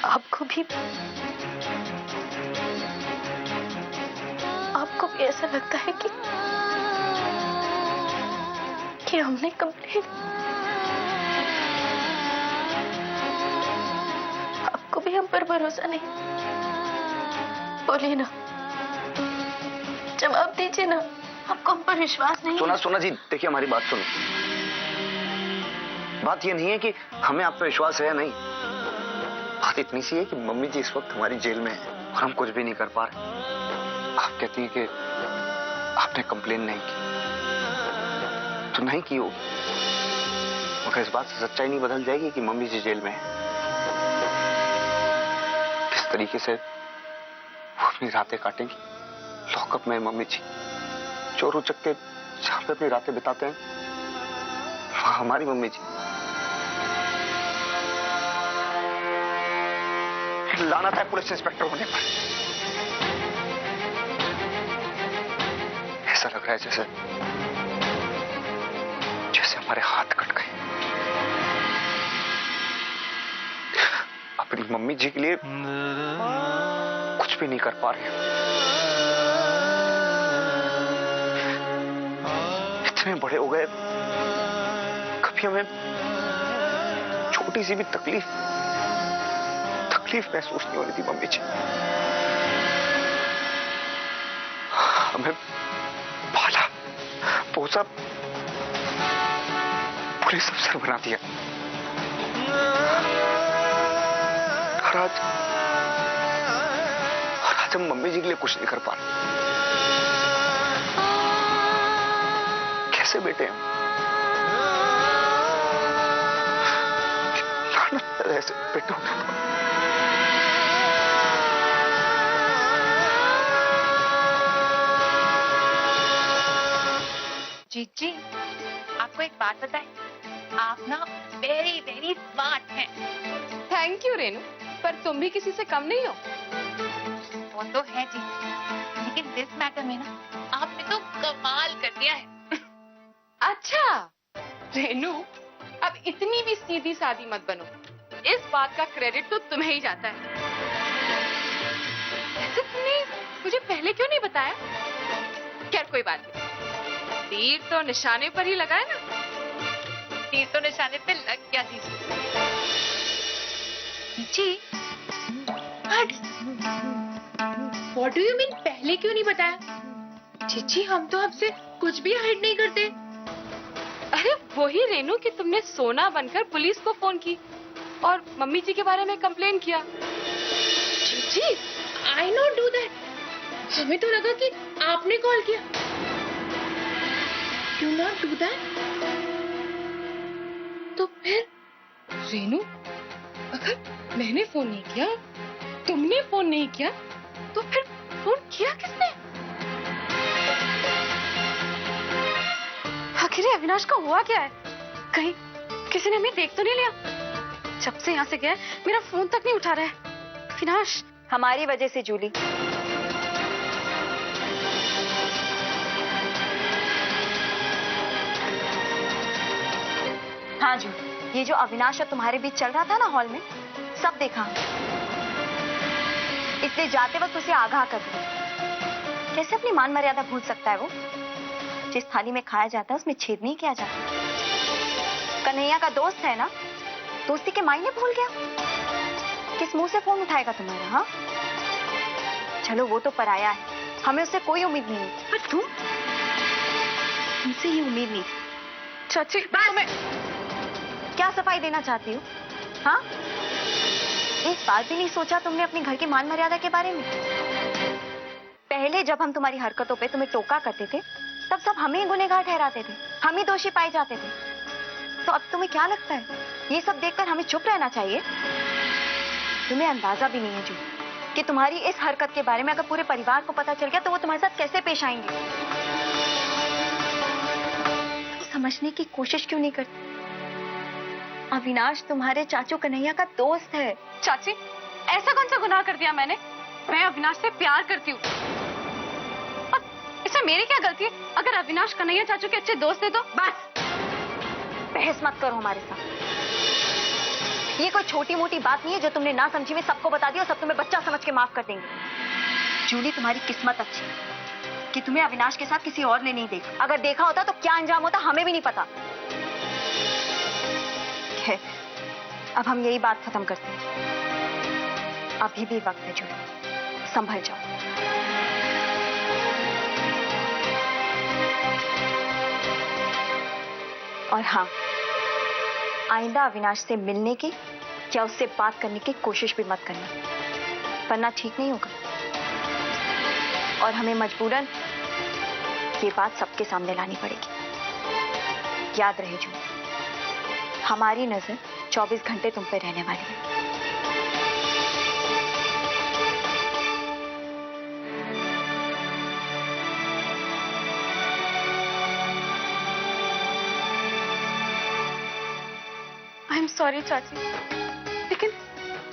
आपको भी ऐसा लगता है कि हमने कंप्लेन, आपको भी हम पर भरोसा नहीं? बोलिए ना, जवाब दीजिए ना, आपको हम पर विश्वास नहीं? सोना जी, देखिए हमारी बात सुनो। बात ये नहीं है कि हमें आप पे विश्वास है या नहीं, बात इतनी सी है कि मम्मी जी इस वक्त हमारी जेल में है और हम कुछ भी नहीं कर पा रहे। आप कहती हैं कि आपने कंप्लेन नहीं की, तो नहीं की हो, मगर इस बात से सच्चाई नहीं बदल जाएगी कि मम्मी जी जेल में है। किस तरीके से वो अपनी रातें काटेंगी लॉकअप में। मम्मी जी चोर उचक्के जहां पे अपनी रातें बिताते हैं, वहां हमारी मम्मी जी। लानत है पुलिस इंस्पेक्टर होने पर। ऐसा लग रहा है जैसे हमारे हाथ कट गए। अपनी मम्मी जी के लिए कुछ भी नहीं कर पा रहे। इतने बड़े हो गए, कभी हमें छोटी सी भी तकलीफ महसूस नहीं हो रही थी मम्मी जी। हमें पाला पोसा, पुलिस अफसर बना दिया, और आज हम मम्मी जी के लिए कुछ नहीं कर पा रहे। कैसे बेटे हम? ऐसे बेटों जी, आपको एक बात बताएं, आप ना वेरी वेरी स्मार्ट हैं। थैंक यू रेनू, पर तुम भी किसी से कम नहीं हो। वो तो है जी, लेकिन दिस मैटर में ना आपने तो कमाल कर दिया है। अच्छा रेनू, अब इतनी भी सीधी सादी मत बनो, इस बात का क्रेडिट तो तुम्हें ही जाता है। वैसे तुमने मुझे पहले क्यों नहीं बताया? खैर कोई बात नहीं, तीर तो निशाने पर ही लगा है ना। तीर तो निशाने पे लग गया जी। What do you mean पहले क्यों नहीं बताया? चीची, हम तो आपसे कुछ भी हाइड नहीं करते। अरे वही रेनू कि तुमने सोना बनकर पुलिस को फोन की और मम्मी जी के बारे में कंप्लेन किया। Chichi, I not do that। हमें तो लगा कि आपने कॉल किया। You not do that? तो फिर रेनू, अगर मैंने फोन नहीं किया, तुमने फोन नहीं किया, तो फिर फोन किया किसने? आखिर अविनाश का हुआ क्या है? कहीं किसी ने हमें देख तो नहीं लिया? जब से यहाँ से गया मेरा फोन तक नहीं उठा रहा है। अविनाश, हमारी वजह से जूली। हाँ जू, ये जो अविनाश और तुम्हारे बीच चल रहा था ना हॉल में, सब देखा, इसलिए जाते वक्त उसे आगाह कर दिया। कैसे अपनी मान मर्यादा भूल सकता है वो? जिस थाली में खाया जाता है उसमें छेद नहीं किया जाता। कन्हैया का दोस्त है ना, दोस्ती के मायने भूल गया। किस मुंह से फोन उठाएगा तुम्हारा? हाँ चलो वो तो पराया है, हमें उससे कोई उम्मीद नहीं है। पर तुमसे ये उम्मीद नहीं। चाची, मैं क्या सफाई देना चाहती हो? हाँ, एक बात भी नहीं सोचा तुमने अपने घर की मान मर्यादा के बारे में? पहले जब हम तुम्हारी हरकतों पे तुम्हें टोका करते थे, तब सब हमें ही गुनहगार ठहराते थे, हम ही दोषी पाए जाते थे। तो अब तुम्हें क्या लगता है, ये सब देखकर हमें चुप रहना चाहिए? तुम्हें अंदाजा भी नहीं है जू कि तुम्हारी इस हरकत के बारे में अगर पूरे परिवार को पता चल गया तो वो तुम्हारे साथ कैसे पेश आएंगे। समझने की कोशिश क्यों नहीं करती? अविनाश तुम्हारे चाचू कन्हैया का दोस्त है। चाची, ऐसा कौन सा गुनाह कर दिया मैंने? मैं अविनाश से प्यार करती हूँ, और इसमें मेरी क्या गलती है? अगर अविनाश कन्हैया चाचू के अच्छे दोस्त है तो बस। बहस मत करो हमारे साथ। ये कोई छोटी मोटी बात नहीं है जो तुमने ना समझी में सबको बता दिया और सब तुम्हें बच्चा समझ के माफ कर देंगे। जूली, तुम्हारी किस्मत अच्छी है कि तुम्हें अविनाश के साथ किसी और ने नहीं देखा। अगर देखा होता तो क्या अंजाम होता हमें भी नहीं पता। है, अब हम यही बात खत्म करते हैं। अभी भी वक्त है जूली, संभल जाओ। और हाँ, आइंदा अविनाश से मिलने की या उससे बात करने की कोशिश भी मत करना, वरना ठीक नहीं होगा। और हमें मजबूरन ये बात सबके सामने लानी पड़ेगी। याद रहे जूली, हमारी नजर 24 घंटे तुम पे रहने वाली है। आई एम सॉरी चाची, लेकिन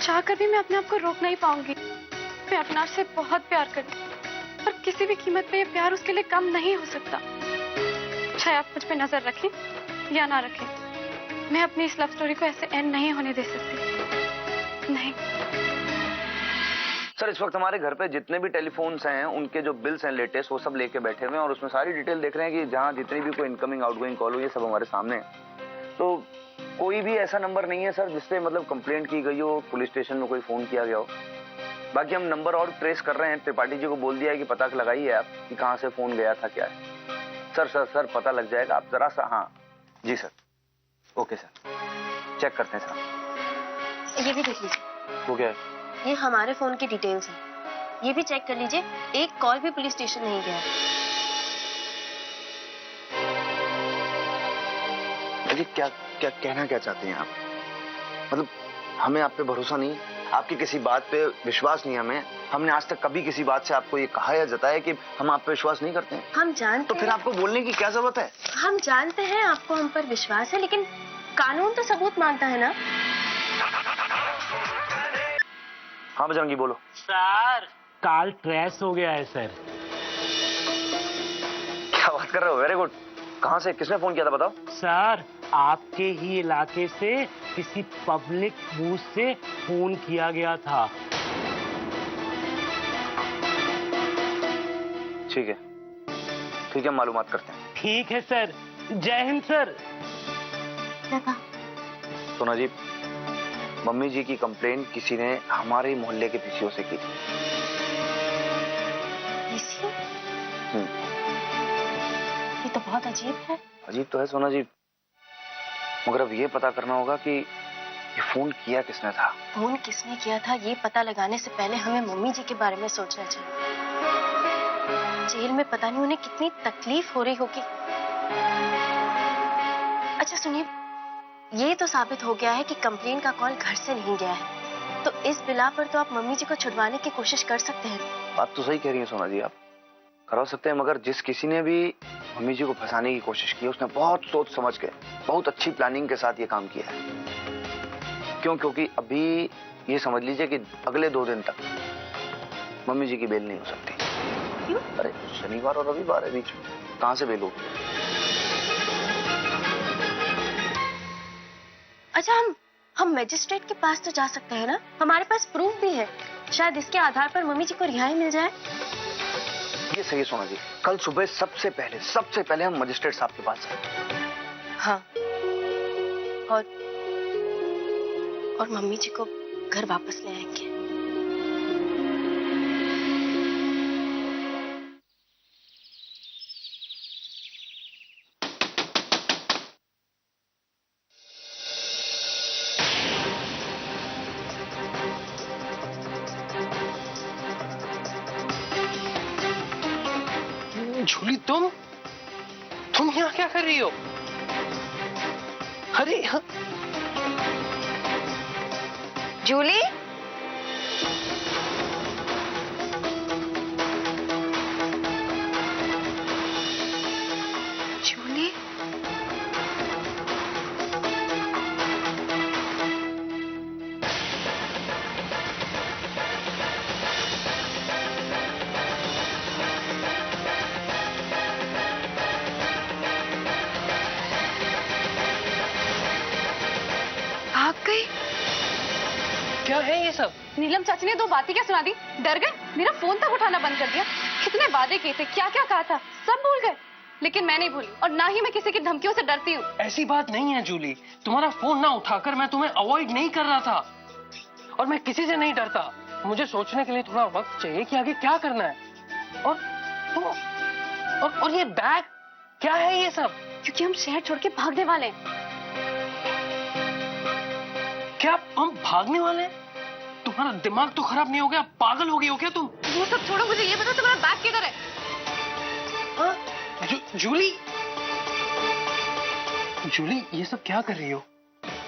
चाहकर भी मैं अपने आप को रोक नहीं पाऊंगी। मैं अविनाश से बहुत प्यार करती हूँ और किसी भी कीमत पे ये प्यार उसके लिए कम नहीं हो सकता। चाहे आप मुझ पे नजर रखें या ना रखें, मैं अपनी इस लव स्टोरी को ऐसे एंड नहीं होने दे सकती। नहीं। सर, इस वक्त हमारे घर पे जितने भी टेलीफोन्स हैं, उनके जो बिल्स हैं लेटेस्ट, वो सब लेके बैठे हुए हैं और उसमें सारी डिटेल देख रहे हैं कि जहाँ जितनी भी कोई इनकमिंग आउटगोइंग कॉल हुई है, सब हमारे सामने है। तो कोई भी ऐसा नंबर नहीं है सर जिससे मतलब कंप्लेंट की गई हो, पुलिस स्टेशन में कोई फोन किया गया हो। बाकी हम नंबर और ट्रेस कर रहे हैं। त्रिपाठी जी को बोल दिया है कि पता लगाइए आप कि कहाँ से फोन गया था, क्या है। सर पता लग जाएगा, आप जरा सा। हाँ जी सर, ओके सर, चेक करते हैं सर। ये भी देख लीजिए। वो क्या है? ये हमारे फोन की डिटेल्स हैं, ये भी चेक कर लीजिए। एक कॉल भी पुलिस स्टेशन नहीं गया। अजी क्या क्या कहना क्या चाहते हैं आप? मतलब हमें आप पे भरोसा नहीं, आपकी किसी बात पे विश्वास नहीं हमें। हमने आज तक कभी किसी बात से आपको ये कहा या जताया कि हम आप पे विश्वास नहीं करते हैं? हम जानते तो फिर हैं। आपको बोलने की क्या जरूरत है? हम जानते हैं आपको हम पर विश्वास है, लेकिन कानून तो सबूत मांगता है ना। हाँ बजरंगी बोलो। सर, कॉल ट्रेस हो गया है सर। क्या बात कर रहे हो? Very good. कहाँ से, किसने फोन किया था बताओ? सर, आपके ही इलाके से किसी पब्लिक बूथ से फोन किया गया था। ठीक है, ठीक है, मालूमात करते हैं। ठीक है सर, जय हिंद सर। सोना जी, मम्मी जी की कंप्लेंट किसी ने हमारे ही मोहल्ले के पीसीओ से की थी। ये तो बहुत अजीब है। अजीब तो है सोना जी, मगर अब ये पता करना होगा कि ये फोन किया किसने था। फोन किसने किया था ये पता लगाने से पहले हमें मम्मी जी के बारे में सोचना चाहिए। जेल में पता नहीं उन्हें कितनी तकलीफ हो रही होगी। अच्छा सुनिए, ये तो साबित हो गया है कि कंप्लेन का कॉल घर से नहीं गया है, तो इस बिला पर तो आप मम्मी जी को छुड़वाने की कोशिश कर सकते हैं। बात तो सही कह रही है सोना जी, आप करा सकते हैं, मगर जिस किसी ने भी मम्मी जी को फंसाने की कोशिश की, उसने बहुत सोच समझ के, बहुत अच्छी प्लानिंग के साथ ये काम किया है। क्यों? क्योंकि अभी ये समझ लीजिए कि अगले 2 दिन तक मम्मी जी की बेल नहीं हो सकती। क्यों? अरे शनिवार और रविवार है बीच में, कहाँ से बेल होगी? अच्छा, हम मजिस्ट्रेट के पास तो जा सकते हैं ना, हमारे पास प्रूफ भी है। शायद इसके आधार पर मम्मी जी को रिहाई मिल जाए। ये सही है सोना जी, कल सुबह सबसे पहले हम मजिस्ट्रेट साहब के पास जाएंगे। हाँ, और मम्मी जी को घर वापस ले आएंगे। झूली, तुम यहाँ क्या कर रही हो? अरे हाँ। जूली, जूली, भाग गई। क्या है ये सब? नीलम चाची ने 2 बातें क्या सुना दी? डर गए? मेरा फोन तक उठाना बंद कर दिया। कितने वादे किए थे, क्या क्या कहा था, सब भूल गए। लेकिन मैं नहीं भूली, और ना ही मैं किसी की धमकियों से डरती हूँ। ऐसी बात नहीं है जूली, तुम्हारा फोन ना उठाकर मैं तुम्हें अवॉइड नहीं कर रहा था, और मैं किसी से नहीं डरता। मुझे सोचने के लिए थोड़ा वक्त चाहिए कि आगे क्या करना है। और तुम और ये बैग क्या है ये सब? क्योंकि हम शहर छोड़ के भागने वाले हैं। क्या हम भागने वाले हैं? तुम्हारा दिमाग तो खराब नहीं हो गया? पागल हो गई हो क्या तुम? वो सब छोड़ो, मुझे ये बताओ तुम्हारा बैग किधर है? हाँ? जूली ये सब क्या कर रही हो?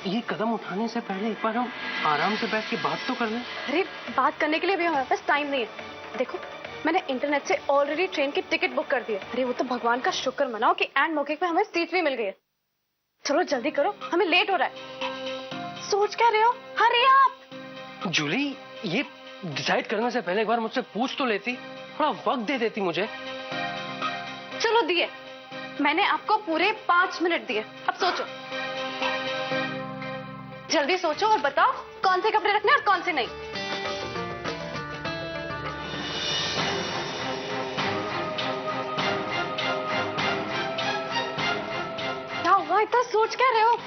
ये कदम उठाने से पहले एक बार हम आराम से बैठ के बात तो कर लें। अरे बात करने के लिए भी हमारे पास टाइम नहीं है। देखो, मैंने इंटरनेट से ऑलरेडी ट्रेन की टिकट बुक कर दी है। अरे वो तो भगवान का शुक्र मनाओ कि एंड मौके पे हमें सीट भी मिल गई है। चलो जल्दी करो, हमें लेट हो रहा है। सोच क्या रहे हो? हरी आप। जूली, ये डिसाइड करने से पहले एक बार मुझसे पूछ तो लेती, थोड़ा वक्त दे देती मुझे। चलो दिए, मैंने आपको पूरे 5 मिनट दिए, अब सोचो। जल्दी सोचो और बताओ कौन से कपड़े रखने और कौन से नहीं। क्या हुआ, इतना सोच क्या रहे हो?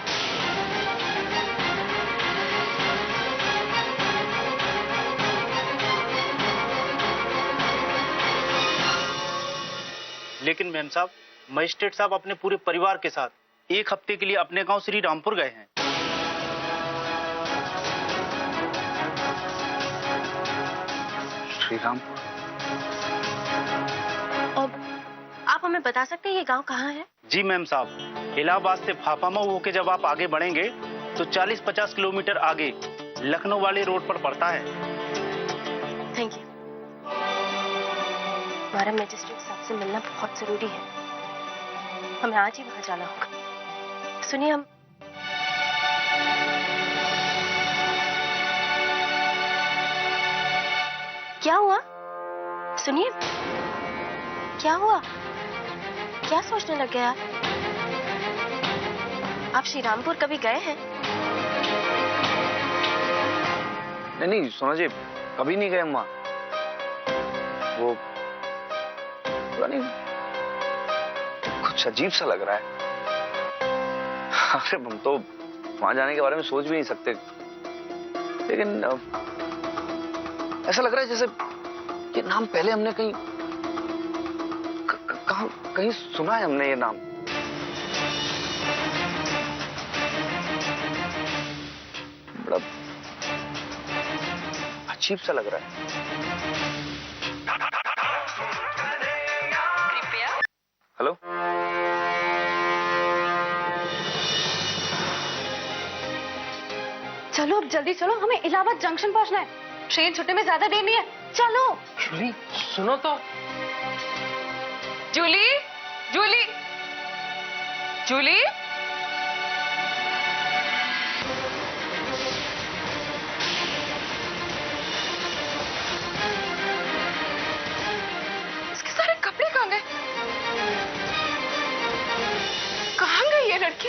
लेकिन मैम साहब, मजिस्ट्रेट साहब अपने पूरे परिवार के साथ 1 हफ्ते के लिए अपने गांव श्री रामपुर गए हैं। श्री रामपुर? और आप हमें बता सकते हैं ये गांव कहाँ है? जी मैम साहब, इलाहाबाद से फाफामऊ होके जब आप आगे बढ़ेंगे तो 40-50 किलोमीटर आगे लखनऊ वाले रोड पर पड़ता है। Thank you. हमारा मजिस्ट्रेट साहब से मिलना बहुत जरूरी है, हमें आज ही वहां जाना होगा। सुनिए, हम क्या हुआ? सुनिए, क्या हुआ? क्या सोचने लग गए आप श्री रामपुर कभी गए हैं? नहीं सोना जी, कभी नहीं गए अम्मा। वो पता नहीं, कुछ अजीब सा लग रहा है। अरे हम तो वहां जाने के बारे में सोच भी नहीं सकते, लेकिन ऐसा लग रहा है जैसे ये नाम पहले हमने कहीं कहीं सुना है हमने ये नाम। बड़ा अजीब सा लग रहा है। हेलो, चलो अब जल्दी चलो, हमें इलाहाबाद जंक्शन पहुंचना है। ट्रेन छूटने में ज्यादा देर नहीं है, चलो। जूली सुनो तो। जूली, जूली, जूली। इसके सारे कपड़े कहाँ गए? कहाँ गई ये लड़की?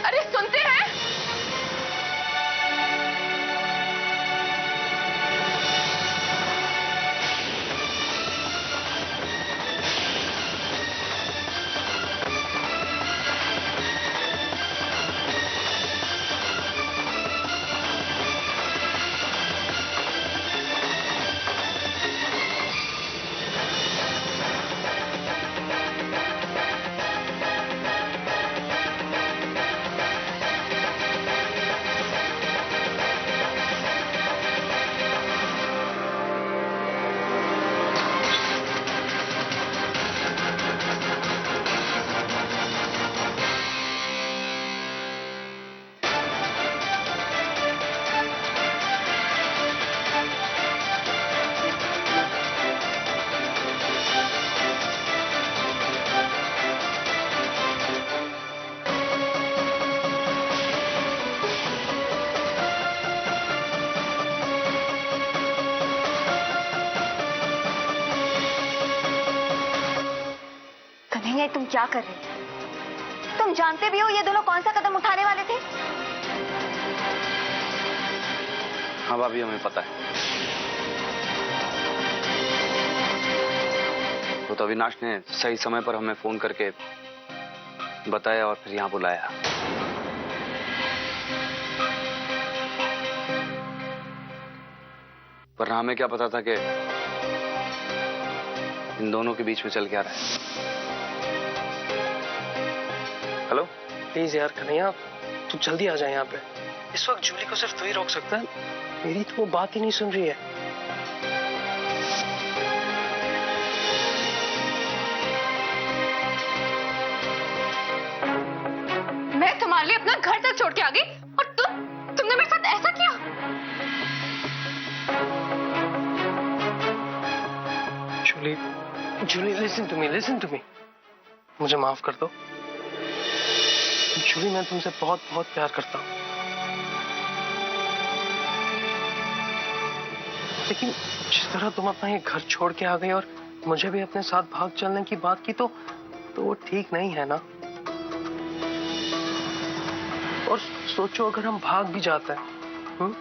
अरे सुनते हैं? कन्हैया, तुम क्या कर रहे थे? तुम जानते भी हो ये दोनों कौन सा कदम उठाने वाले थे? हाँ भाभी, हमें पता है। तो अविनाश ने सही समय पर हमें फोन करके बताया और फिर यहाँ बुलाया। वरना हमें क्या पता था कि इन दोनों के बीच में चल क्या रहा है। हेलो, प्लीज यार कन्हैया, तू जल्दी आ जाए यहाँ पे। इस वक्त जूली को सिर्फ तू ही रोक सकता है। मेरी तो वो बात ही नहीं सुन रही है। मैं तुम्हारे लिए अपना घर तक छोड़ के आ गई और तुमने मेरे साथ ऐसा किया। Julie, Julie listen to me. मुझे माफ कर दो। जूली, मैं तुमसे बहुत बहुत प्यार करता हूँ, लेकिन जिस तरह तुम अपना ये घर छोड़ के आ गई और मुझे भी अपने साथ भाग चलने की बात की, तो वो ठीक नहीं है ना। और सोचो अगर हम भाग भी जाते हैं,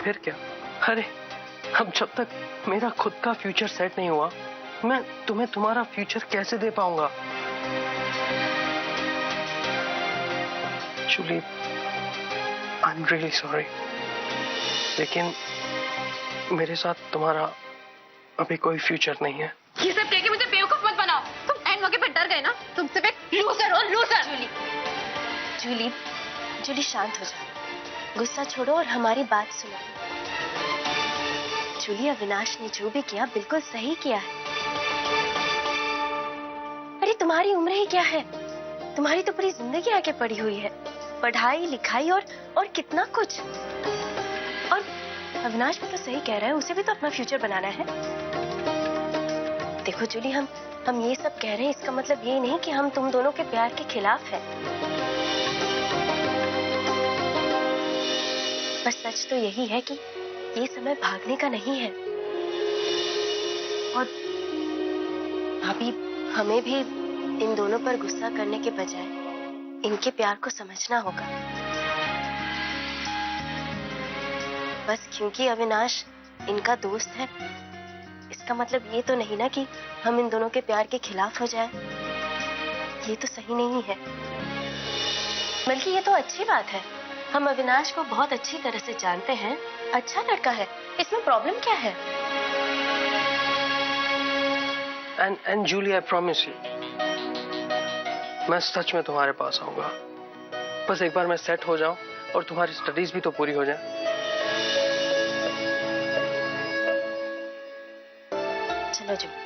फिर क्या? अरे अब जब तक मेरा खुद का फ्यूचर सेट नहीं हुआ, मैं तुम्हें तुम्हारा फ्यूचर कैसे दे पाऊंगा? Julie, I am really sorry, लेकिन मेरे साथ तुम्हारा अभी कोई फ्यूचर नहीं है। ये सब कह के मुझे बेवकूफ मत बनाओ। तुम एंड मौके पे डर गए ना। तुम सिर्फ एक लूजर हो, लूजर। जूली शांत हो जा, गुस्सा छोड़ो और हमारी बात सुनो। जूली, अविनाश ने जो भी किया बिल्कुल सही किया है। अरे तुम्हारी उम्र ही क्या है, तुम्हारी तो पूरी जिंदगी आगे पड़ी हुई है, पढ़ाई लिखाई और कितना कुछ। और अविनाश भी तो सही कह रहा है, उसे भी तो अपना फ्यूचर बनाना है। देखो जूली, हम ये सब कह रहे हैं, इसका मतलब ये नहीं कि हम तुम दोनों के प्यार के खिलाफ हैं। पर सच तो यही है कि ये समय भागने का नहीं है। और अभी हमें भी इन दोनों पर गुस्सा करने के बजाय इनके प्यार को समझना होगा। बस क्योंकि अविनाश इनका दोस्त है, इसका मतलब ये तो नहीं ना कि हम इन दोनों के प्यार के खिलाफ हो जाएं। ये तो सही नहीं है, बल्कि ये तो अच्छी बात है। हम अविनाश को बहुत अच्छी तरह से जानते हैं, अच्छा लड़का है, इसमें प्रॉब्लम क्या है? And Julie, I promise you, मैं सच में तुम्हारे पास आऊंगा। बस एक बार मैं सेट हो जाऊं और तुम्हारी स्टडीज भी तो पूरी हो जाए। चलो जूली,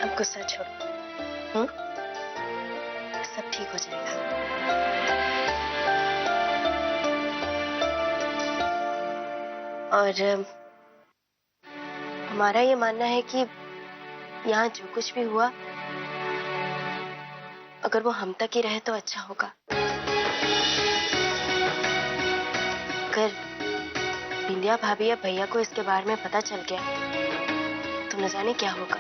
अब गुस्सा छोड़ो, सब ठीक हो जाएगा। और हमारा ये मानना है कि यहाँ जो कुछ भी हुआ, अगर वो हम तक ही रहे तो अच्छा होगा। अगर बिंदिया भाभी या भैया को इसके बारे में पता चल गया तो न जाने क्या होगा।